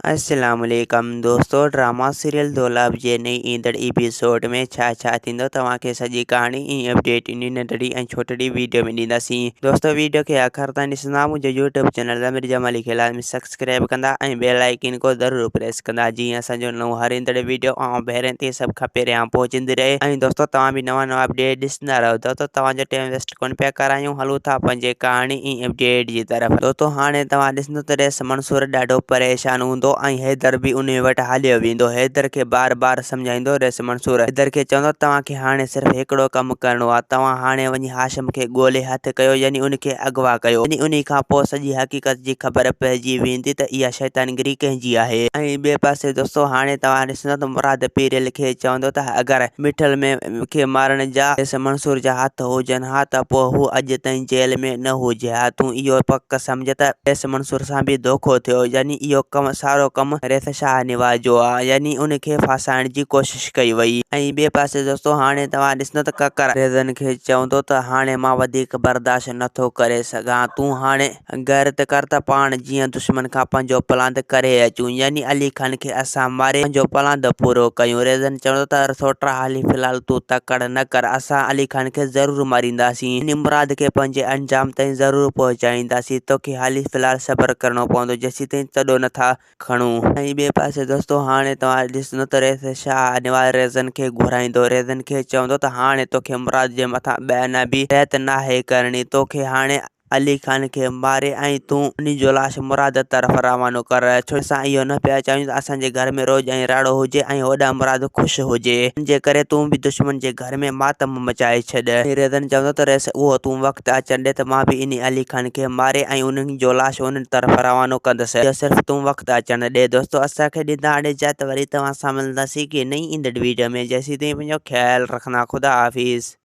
अस्सलामुअलैकुम दोस्तों, drama serial दौलाब जे नई ईंदड़ एपिसोड में छा थींदो तव्हांखे सॼी कहानी ऐं अपडेट इन नंढड़ी ऐं छोटड़ी वीडियो में ॾींदासीं। दोस्तों, वीडियो खे आख़िर ताईं ॾिसंदा, मुंहिंजो यूट्यूब चैनल ज़मीर जमाली खे लाज़मी सब्सक्राइब कंदा ऐं बेल आइकन को ज़रूरु प्रेस कंदा, जीअं असांजो नओं हर ईंदड़ वीडियो पहिरियों ते सभ खां पहिरियां पहुचंदी रहे। ऐं दोस्तों, तव्हां बि नवां अपडेट ॾिसंदा रहो। दोस्तों, तव्हांजो टाइम वेस्ट कोन पिया करायूं, हलूं था पंहिंजे कहानी ऐं अपडेट जी तरफ़। दोस्तों, हाणे तव्हां ॾिसंदो त रेस मंसूर ॾाढो परेशान हूंदो ऐं हैदर भी उन वटि हलियो वेंदो। हैदर खे बार बार सम्झाईंदो रेस मंसूर। हैदर खे चवंदो तव्हांखे हाणे सिर्फ़ु हिकिड़ो कमु करिणो आहे, तव्हां हाणे वञी हाशिम खे ॻोल्हे हथु कयो, यानी उनखे अगवा कयो। यानी उन खां पोइ सॼी हक़ीक़त जी ख़बर पइजी वेंदी त इहा शैतानगिरी कंहिंजी आहे। ऐं ॿिए पासे दोस्तों, हाणे तव्हां ॾिसंदो त मुराद पीरियल खे चवंदो त अगरि मिठल में खे मारण जा रेस मंसूर जा हथ हुजनि हा त पोइ हू अॼु ताईं जेल में न हुजे हा। तूं इहो पक सम्झ त रेस मंसूर सां बि धोखो थियो, यानी इहो कमु सारो कमु रेस शाह निवाज जो आहे, यानी उनखे फासाइण जी कोशिश कई वई। ऐं ॿिए पासे दोस्तों, हाणे तव्हां ॾिसंदो त ककर रेज़न खे चवंदो त हाणे मां वधीक बर्दाश्त नथो करे सघां, तूं हाणे गैरत कर त पाण जीअं दुश्मन खां पंहिंजो प्लान करे अचूं, यानी अली खान खे असां मारे पंहिंजो प्लान पूरो कयूं। रेज़न चवंदो त सोट्रा हाली फ़िलहाल तूं तकड़ न कर, असां अली खान खे ज़रूरु मारींदासीं, यानी मुराद खे पंहिंजे अंजाम ताईं ज़रूरु पहुचाईंदासीं। तोखे हाली फ़िलहाल सब्र करिणो पवंदो, जेसीं ताईं तॾो नथा खणूं। ऐं ॿिए पासे दोस्तों, हाणे तव्हां ॾिसंदो त रेस शाह निवाज रेज़न खे घुराईंदो। रेज़न खे चवंदो त हाणे तोखे मुराद जे मथां ॿिए बि रहत नाहे करणी, तोखे हाणे अली खान खे मारे ऐं तूं उनजो लाश मुराद तरफ़ रवानो कर। छो असां इहो न पिया चाहियूं त असांजे घर में रोज़ ऐं राड़ो हुजे ऐं होॾां मुराद ख़ुशि हुजे, जे करे तूं बि दुश्मन जे घर में मातम मचाए छॾ। रेज़न चवंदो त रेस उहो तूं वक़्तु अचण ॾे त मां बि इन अली खान खे मारे ऐं उन्हनि जो लाश उन्हनि तरफ़ रवानो कंदुसि, इहो सिर्फ़ु तूं वक़्तु अचण ॾे। दोस्तों, असांखे ॾींदा हाणे इजाज़त, वरी तव्हां सां मिलंदासीं की नई ईंदड़ वीडियो में। जेसीं ताईं पंहिंजो ख़्यालु रखंदा, ख़ुदा हाफ़िज़।